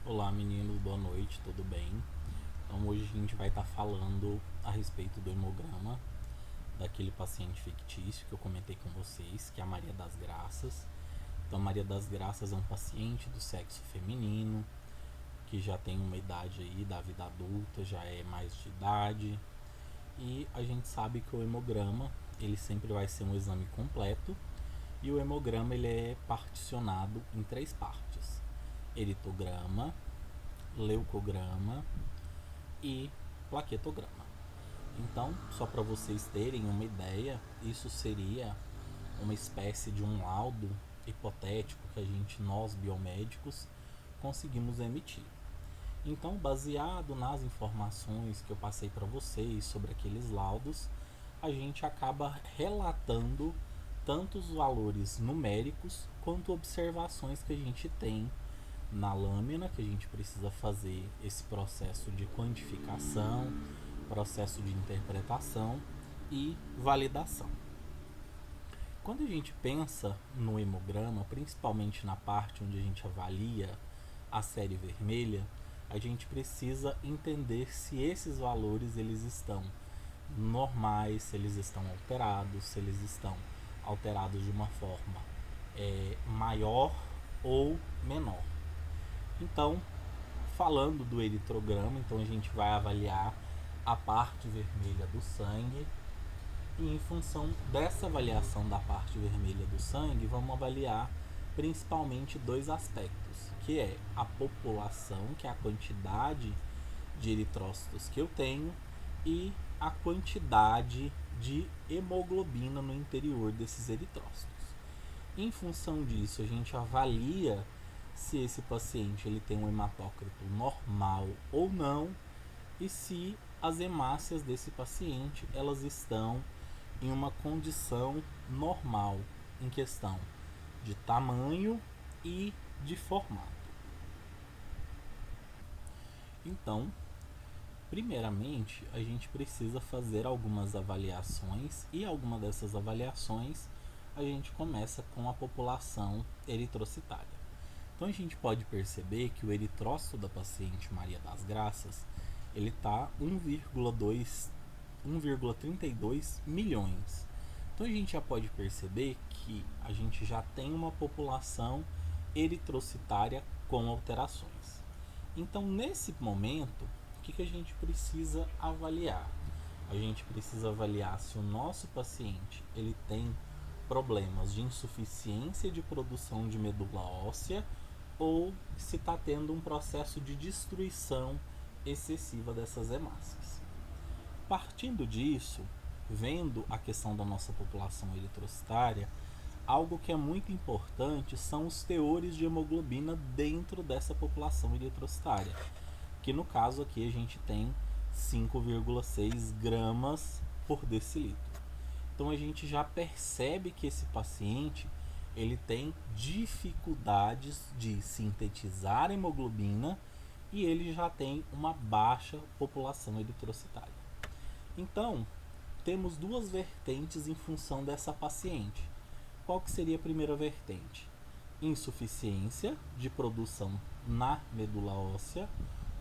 Olá meninos, boa noite, tudo bem? Então hoje a gente vai estar falando a respeito do hemograma daquele paciente fictício que eu comentei com vocês, que é a Maria das Graças. Então Maria das Graças é um paciente do sexo feminino, que já tem uma idade aí da vida adulta, já é mais de idade. E a gente sabe que o hemograma, ele sempre vai ser um exame completo, e o hemograma ele é particionado em três partes: eritograma, leucograma e plaquetograma. Então, só para vocês terem uma ideia, isso seria uma espécie de um laudo hipotético que nós biomédicos, conseguimos emitir. Então, baseado nas informações que eu passei para vocês sobre aqueles laudos, a gente acaba relatando tanto os valores numéricos quanto observações que a gente tem na lâmina, que a gente precisa fazer esse processo de quantificação, processo de interpretação e validação. Quando a gente pensa no hemograma, principalmente na parte onde a gente avalia a série vermelha, a gente precisa entender se esses valores eles estão normais, se eles estão alterados, se eles estão alterados de uma forma maior ou menor. Então, falando do eritrograma, então a gente vai avaliar a parte vermelha do sangue, e em função dessa avaliação da parte vermelha do sangue, vamos avaliar principalmente dois aspectos, que é a população, que é a quantidade de eritrócitos que eu tenho, e a quantidade de hemoglobina no interior desses eritrócitos. Em função disso, a gente avalia se esse paciente ele tem um hematócrito normal ou não, e se as hemácias desse paciente elas estão em uma condição normal em questão de tamanho e de formato. Então, primeiramente, a gente precisa fazer algumas avaliações, e alguma dessas avaliações a gente começa com a população eritrocitária. Então a gente pode perceber que o eritrócito da paciente Maria das Graças ele está 1,32 milhões. Então a gente já pode perceber que a gente já tem uma população eritrocitária com alterações. Então nesse momento, o que a gente precisa avaliar? A gente precisa avaliar se o nosso paciente ele tem problemas de insuficiência de produção de medula óssea, ou se está tendo um processo de destruição excessiva dessas hemácias. Partindo disso, vendo a questão da nossa população eritrocitária, algo que é muito importante são os teores de hemoglobina dentro dessa população eritrocitária, que no caso aqui a gente tem 5,6 gramas por decilitro. Então a gente já percebe que esse paciente ele tem dificuldades de sintetizar hemoglobina, e ele já tem uma baixa população eritrocitária. Então, temos duas vertentes em função dessa paciente. Qual que seria a primeira vertente? Insuficiência de produção na medula óssea,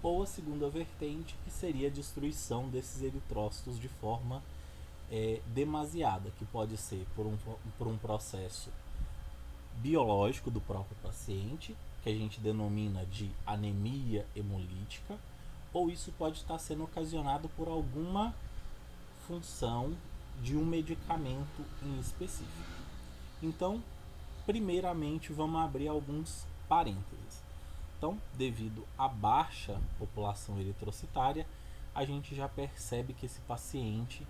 ou a segunda vertente, que seria a destruição desses eritrócitos de forma demasiada, que pode ser por um processo biológico do próprio paciente, que a gente denomina de anemia hemolítica, ou isso pode estar sendo ocasionado por alguma função de um medicamento em específico. Então, primeiramente, vamos abrir alguns parênteses. Então, devido à baixa população eritrocitária, a gente já percebe que esse paciente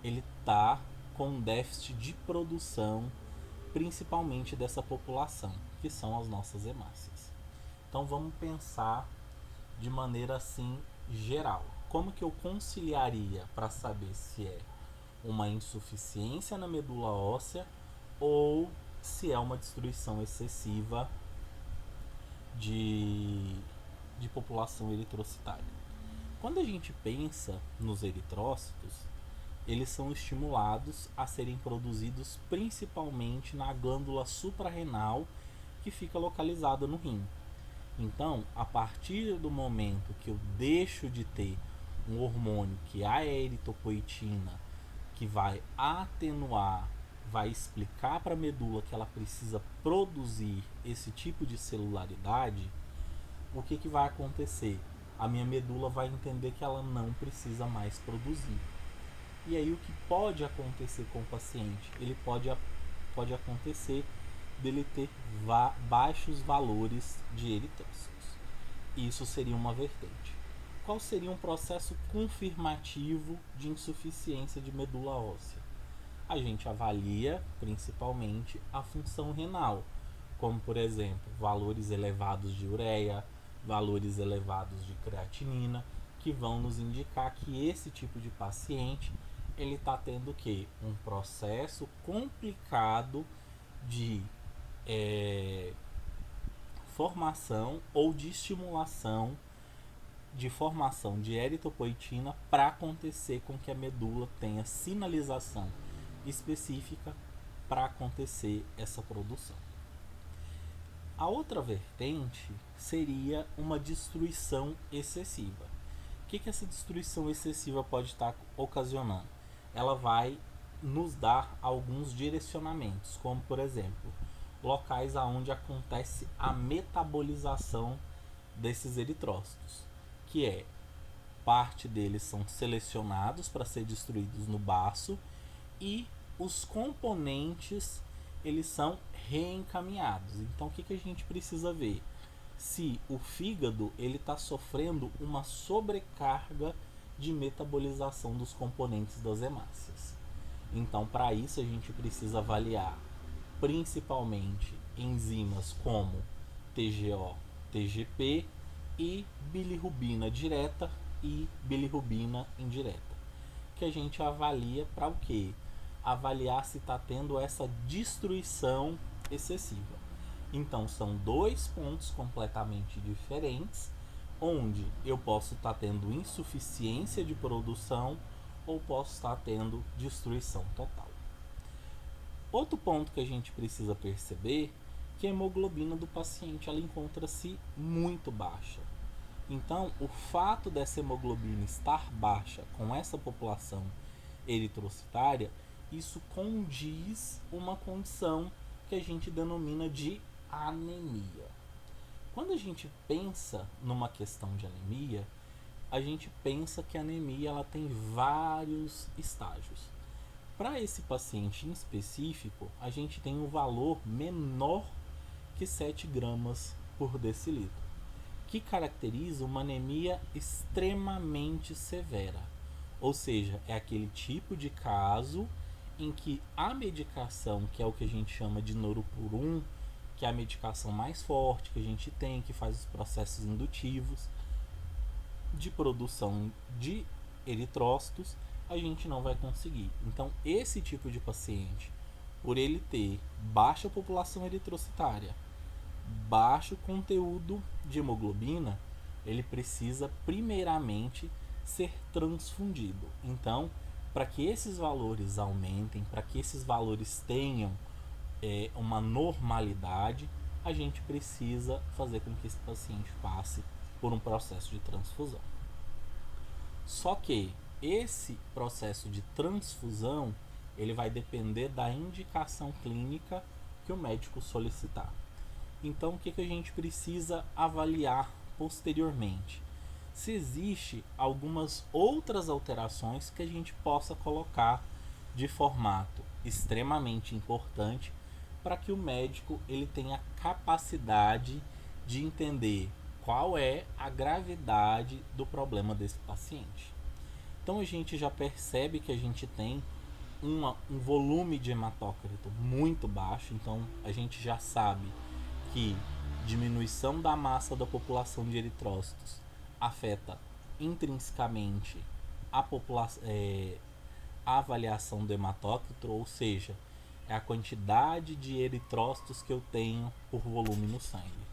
ele está com déficit de produção, principalmente dessa população, que são as nossas hemácias. Então vamos pensar de maneira assim geral. Como que eu conciliaria para saber se é uma insuficiência na medula óssea ou se é uma destruição excessiva de população eritrocitária? Quando a gente pensa nos eritrócitos, eles são estimulados a serem produzidos principalmente na glândula suprarrenal, que fica localizada no rim. Então, a partir do momento que eu deixo de ter um hormônio que é a eritropoetina, que vai atenuar, vai explicar para a medula que ela precisa produzir esse tipo de celularidade, o que vai acontecer? A minha medula vai entender que ela não precisa mais produzir. E aí o que pode acontecer com o paciente? Pode acontecer dele ter baixos valores de eritrócitos. Isso seria uma vertente. Qual seria um processo confirmativo de insuficiência de medula óssea? A gente avalia principalmente a função renal, como por exemplo, valores elevados de ureia, valores elevados de creatinina, que vão nos indicar que esse tipo de paciente ele está tendo o quê? Um processo complicado de formação ou de estimulação de formação de eritropoetina para acontecer com que a medula tenha sinalização específica para acontecer essa produção. A outra vertente seria uma destruição excessiva. O que essa destruição excessiva pode estar ocasionando? Ela vai nos dar alguns direcionamentos, como por exemplo, locais aonde acontece a metabolização desses eritrócitos, que é parte deles são selecionados para ser destruídos no baço e os componentes eles são reencaminhados. Então o que a gente precisa ver? Se o fígado ele está sofrendo uma sobrecarga de metabolização dos componentes das hemácias. Então para isso a gente precisa avaliar principalmente enzimas como TGO, TGP e bilirrubina direta e bilirrubina indireta, que a gente avalia para o quê? Avaliar se está tendo essa destruição excessiva. Então são dois pontos completamente diferentes, onde eu posso estar tendo insuficiência de produção ou posso estar tendo destruição total. Outro ponto que a gente precisa perceber que a hemoglobina do paciente ela encontra-se muito baixa. Então, o fato dessa hemoglobina estar baixa com essa população eritrocitária, isso condiz uma condição que a gente denomina de anemia. Quando a gente pensa numa questão de anemia, a gente pensa que a anemia ela tem vários estágios. Para esse paciente em específico, a gente tem um valor menor que 7 gramas por decilitro, que caracteriza uma anemia extremamente severa. Ou seja, é aquele tipo de caso em que a medicação, que é o que a gente chama de Norupurum, que é a medicação mais forte que a gente tem, que faz os processos indutivos de produção de eritrócitos, a gente não vai conseguir. Então, esse tipo de paciente, por ele ter baixa população eritrocitária, baixo conteúdo de hemoglobina, ele precisa primeiramente ser transfundido. Então, para que esses valores aumentem, para que esses valores tenham uma normalidade, a gente precisa fazer com que esse paciente passe por um processo de transfusão. Só que esse processo de transfusão ele vai depender da indicação clínica que o médico solicitar. Então, o que a gente precisa avaliar posteriormente? Se existe algumas outras alterações que a gente possa colocar de formato extremamente importante para que o médico ele tenha capacidade de entender qual é a gravidade do problema desse paciente. Então a gente já percebe que a gente tem um volume de hematócrito muito baixo, então a gente já sabe que diminuição da massa da população de eritrócitos afeta intrinsecamente a avaliação do hematócrito, ou seja, é a quantidade de eritrócitos que eu tenho por volume no sangue.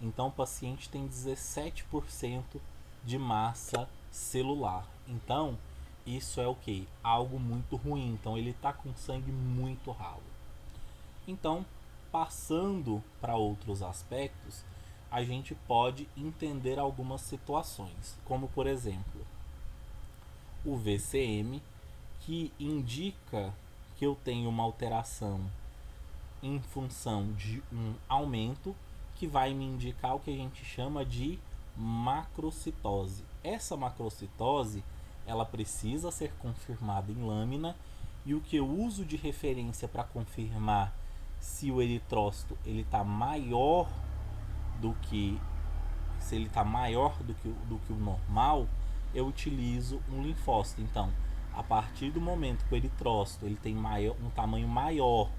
Então o paciente tem 17% de massa celular. Então isso é o que? Algo muito ruim. Então ele está com sangue muito ralo. Então, passando para outros aspectos, a gente pode entender algumas situações, como por exemplo, o VCM, que indica que eu tenho uma alteração em função de um aumento, que vai me indicar o que a gente chama de macrocitose. Essa macrocitose, ela precisa ser confirmada em lâmina, e o que eu uso de referência para confirmar se o eritrócito ele está maior do que se ele está maior do que o normal, eu utilizo um linfócito. Então, a partir do momento que o eritrócito ele tem um tamanho maior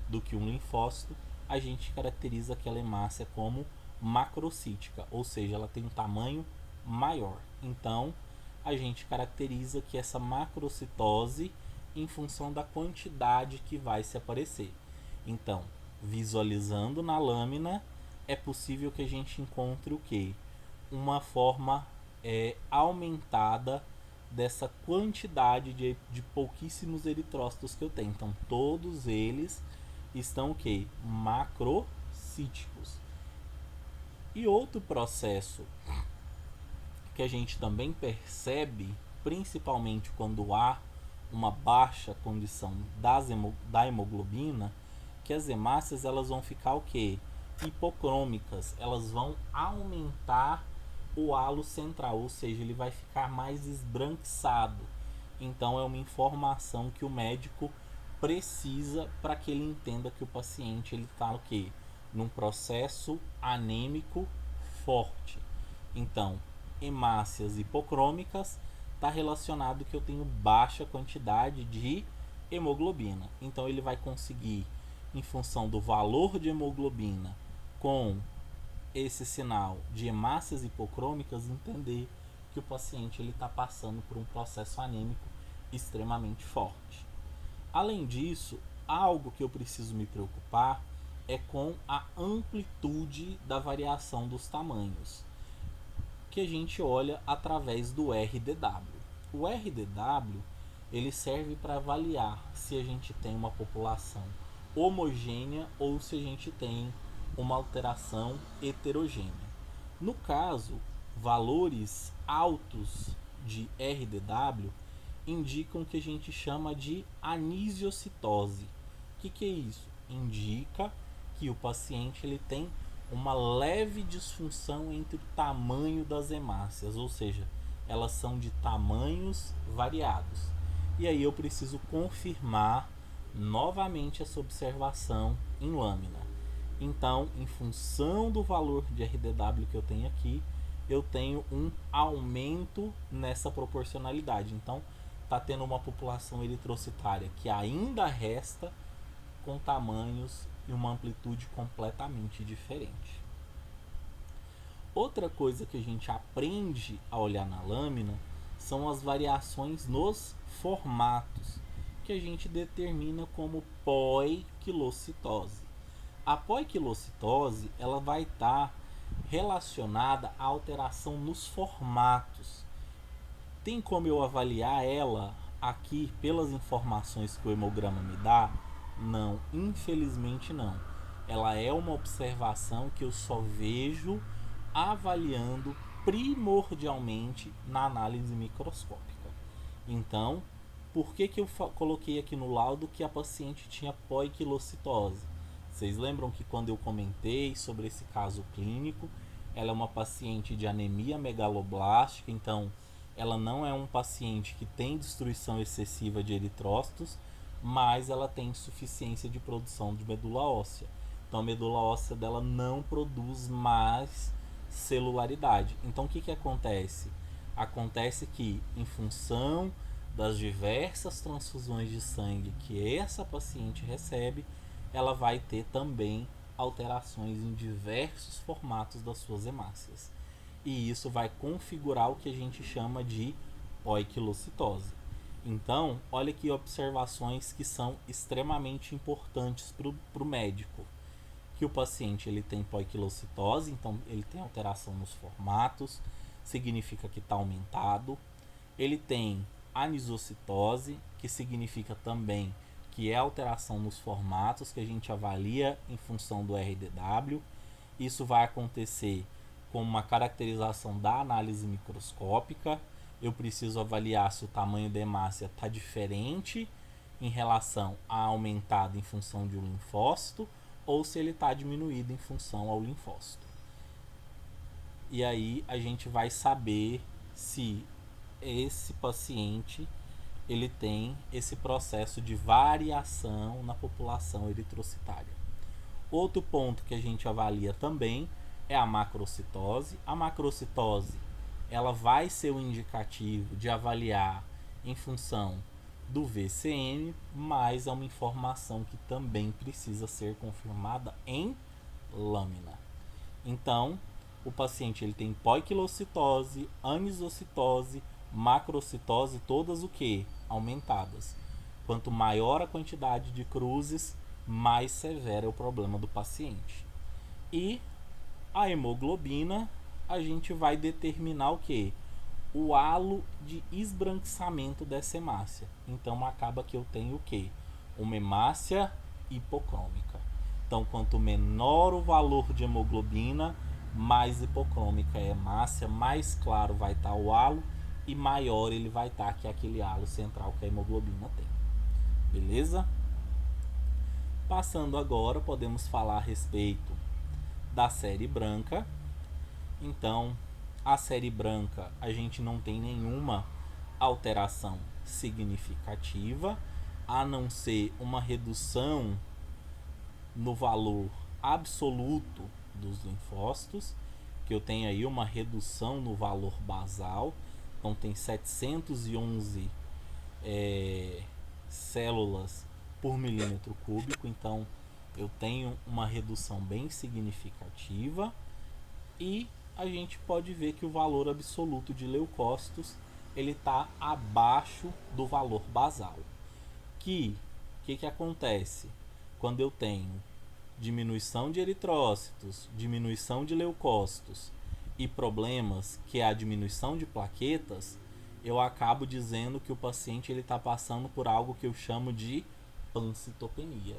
do que um linfócito, a gente caracteriza aquela hemácia como macrocítica, ou seja, ela tem um tamanho maior. Então, a gente caracteriza que essa macrocitose em função da quantidade que vai se aparecer. Então, visualizando na lâmina, é possível que a gente encontre o que? Uma forma aumentada dessa quantidade de pouquíssimos eritrócitos que eu tenho. Então, todos eles estão o que? Macrocíticos. E outro processo que a gente também percebe, principalmente quando há uma baixa condição da hemoglobina, que as hemácias elas vão ficar o que? Hipocrômicas, elas vão aumentar o halo central, ou seja, ele vai ficar mais esbranquiçado. Então é uma informação que o médico precisa para que ele entenda que o paciente ele está o quê? Num processo anêmico forte. Então, hemácias hipocrômicas está relacionado que eu tenho baixa quantidade de hemoglobina. Então ele vai conseguir, em função do valor de hemoglobina com esse sinal de hemácias hipocrômicas, entender que o paciente ele está passando por um processo anêmico extremamente forte. Além disso, algo que eu preciso me preocupar é com a amplitude da variação dos tamanhos, que a gente olha através do RDW. O RDW ele serve para avaliar se a gente tem uma população homogênea ou se a gente tem uma alteração heterogênea. No caso, valores altos de RDW indicam o que a gente chama de anisiocitose. O que é isso? Indica que o paciente ele tem uma leve disfunção entre o tamanho das hemácias, ou seja, elas são de tamanhos variados. E aí eu preciso confirmar novamente essa observação em lâmina. Então, em função do valor de RDW que eu tenho aqui, eu tenho um aumento nessa proporcionalidade. Então, está tendo uma população eritrocitária que ainda resta com tamanhos e uma amplitude completamente diferente. Outra coisa que a gente aprende a olhar na lâmina são as variações nos formatos, que a gente determina como poiquilocitose. A poiquilocitose ela vai estar relacionada à alteração nos formatos. Tem como eu avaliar ela aqui pelas informações que o hemograma me dá? Não, infelizmente não. Ela é uma observação que eu só vejo avaliando primordialmente na análise microscópica. Então, por que eu coloquei aqui no laudo que a paciente tinha poiquilocitose? Vocês lembram que quando eu comentei sobre esse caso clínico, ela é uma paciente de anemia megaloblástica, então ela não é um paciente que tem destruição excessiva de eritrócitos, mas ela tem insuficiência de produção de medula óssea. Então a medula óssea dela não produz mais celularidade. Então o que acontece? Acontece que, em função das diversas transfusões de sangue que essa paciente recebe, ela vai ter também alterações em diversos formatos das suas hemácias. E isso vai configurar o que a gente chama de poiquilocitose. Então, olha aqui observações que são extremamente importantes para o médico. Que o paciente ele tem poiquilocitose, então ele tem alteração nos formatos, significa que está aumentado. Ele tem anisocitose, que significa também que é alteração nos formatos, que a gente avalia em função do RDW. Isso vai acontecer com uma caracterização da análise microscópica. Eu preciso avaliar se o tamanho da hemácia está diferente em relação a aumentado em função de um linfócito ou se ele está diminuído em função ao linfócito. E aí a gente vai saber se esse paciente ele tem esse processo de variação na população eritrocitária. Outro ponto que a gente avalia também é a macrocitose. A macrocitose ela vai ser o indicativo de avaliar em função do VCM, mas é uma informação que também precisa ser confirmada em lâmina. Então, o paciente ele tem poiquilocitose, anisocitose, macrocitose, todas o que? Aumentadas. Quanto maior a quantidade de cruzes, mais severo é o problema do paciente. E a hemoglobina, a gente vai determinar o que? O halo de esbranquiçamento dessa hemácia. Então acaba que eu tenho o que? Uma hemácia hipocrômica. Então quanto menor o valor de hemoglobina, mais hipocrômica é a hemácia, mais claro vai estar o halo e maior ele vai estar, que é aquele halo central que a hemoglobina tem. Beleza? Passando agora, podemos falar a respeito da série branca. Então, a série branca, a gente não tem nenhuma alteração significativa, a não ser uma redução no valor absoluto dos linfócitos, que eu tenho aí uma redução no valor basal. Então, tem 711 células por milímetro cúbico, então eu tenho uma redução bem significativa. E a gente pode ver que o valor absoluto de leucócitos ele está abaixo do valor basal. Que acontece quando eu tenho diminuição de eritrócitos, diminuição de leucócitos e problemas, que é a diminuição de plaquetas, eu acabo dizendo que o paciente ele está passando por algo que eu chamo de pancitopenia.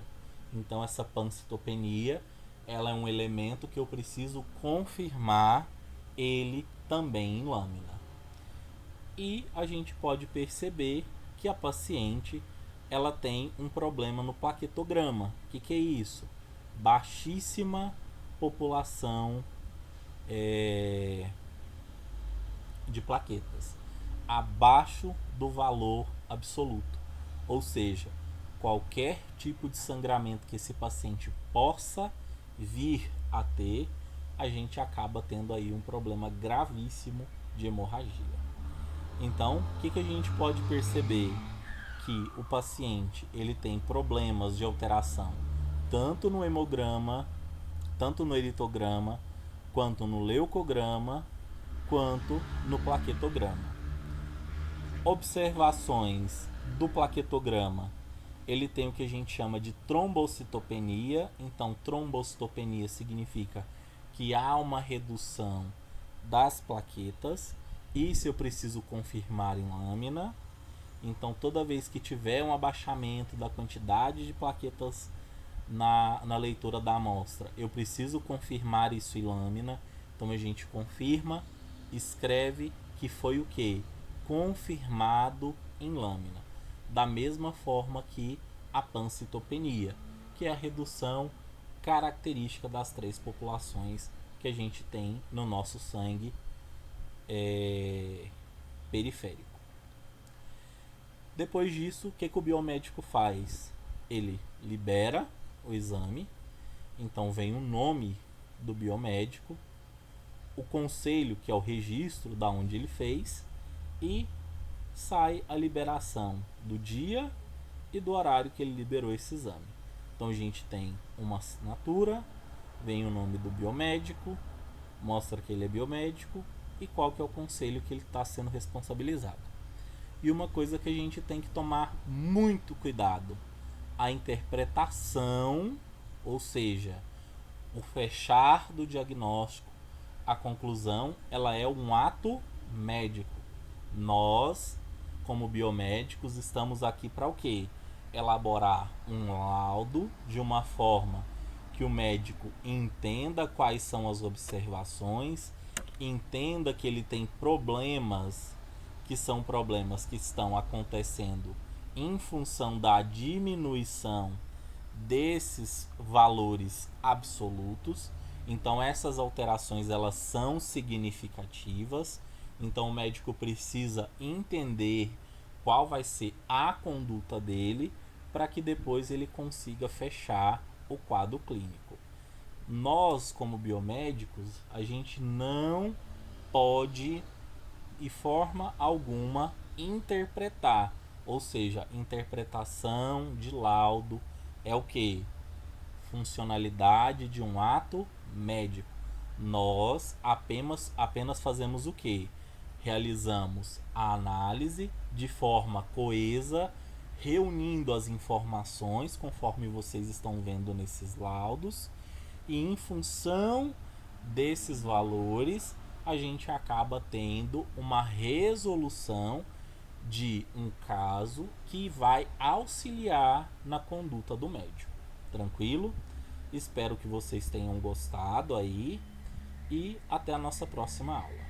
Então essa pancitopenia ela é um elemento que eu preciso confirmar ele também em lâmina. E a gente pode perceber que a paciente ela tem um problema no plaquetograma. O que é isso? Baixíssima população de plaquetas, abaixo do valor absoluto. Ou seja, qualquer tipo de sangramento que esse paciente possa vir a ter, a gente acaba tendo aí um problema gravíssimo de hemorragia. Então, o que a gente pode perceber? Que o paciente ele tem problemas de alteração tanto no hemograma, tanto no eritograma, quanto no leucograma, quanto no plaquetograma. Observações do plaquetograma. Ele tem o que a gente chama de trombocitopenia. Então, trombocitopenia significa que há uma redução das plaquetas. Isso eu preciso confirmar em lâmina. Então, toda vez que tiver um abaixamento da quantidade de plaquetas na leitura da amostra, eu preciso confirmar isso em lâmina. Então, a gente confirma, escreve que foi o que? Confirmado em lâmina. Da mesma forma que a pancitopenia, que é a redução característica das três populações que a gente tem no nosso sangue periférico. Depois disso, o que o biomédico faz? Ele libera o exame, então vem o nome do biomédico, o conselho, que é o registro da onde ele fez, e sai a liberação do dia e do horário que ele liberou esse exame. Então a gente tem uma assinatura, vem o nome do biomédico, mostra que ele é biomédico e qual que é o conselho que ele está sendo responsabilizado. E uma coisa que a gente tem que tomar muito cuidado, a interpretação, ou seja, o fechar do diagnóstico, a conclusão, ela é um ato médico. Nós, como biomédicos, estamos aqui para o quê? Elaborar um laudo de uma forma que o médico entenda quais são as observações, entenda que ele tem problemas que são problemas que estão acontecendo em função da diminuição desses valores absolutos. Então essas alterações elas são significativas. Então o médico precisa entender qual vai ser a conduta dele para que depois ele consiga fechar o quadro clínico. Nós, como biomédicos, a gente não pode, de forma alguma, interpretar. Ou seja, interpretação de laudo é o que? Funcionalidade de um ato médico. Nós apenas fazemos o que? Realizamos a análise de forma coesa, reunindo as informações conforme vocês estão vendo nesses laudos, e em função desses valores a gente acaba tendo uma resolução de um caso que vai auxiliar na conduta do médico. Tranquilo? Espero que vocês tenham gostado aí e até a nossa próxima aula.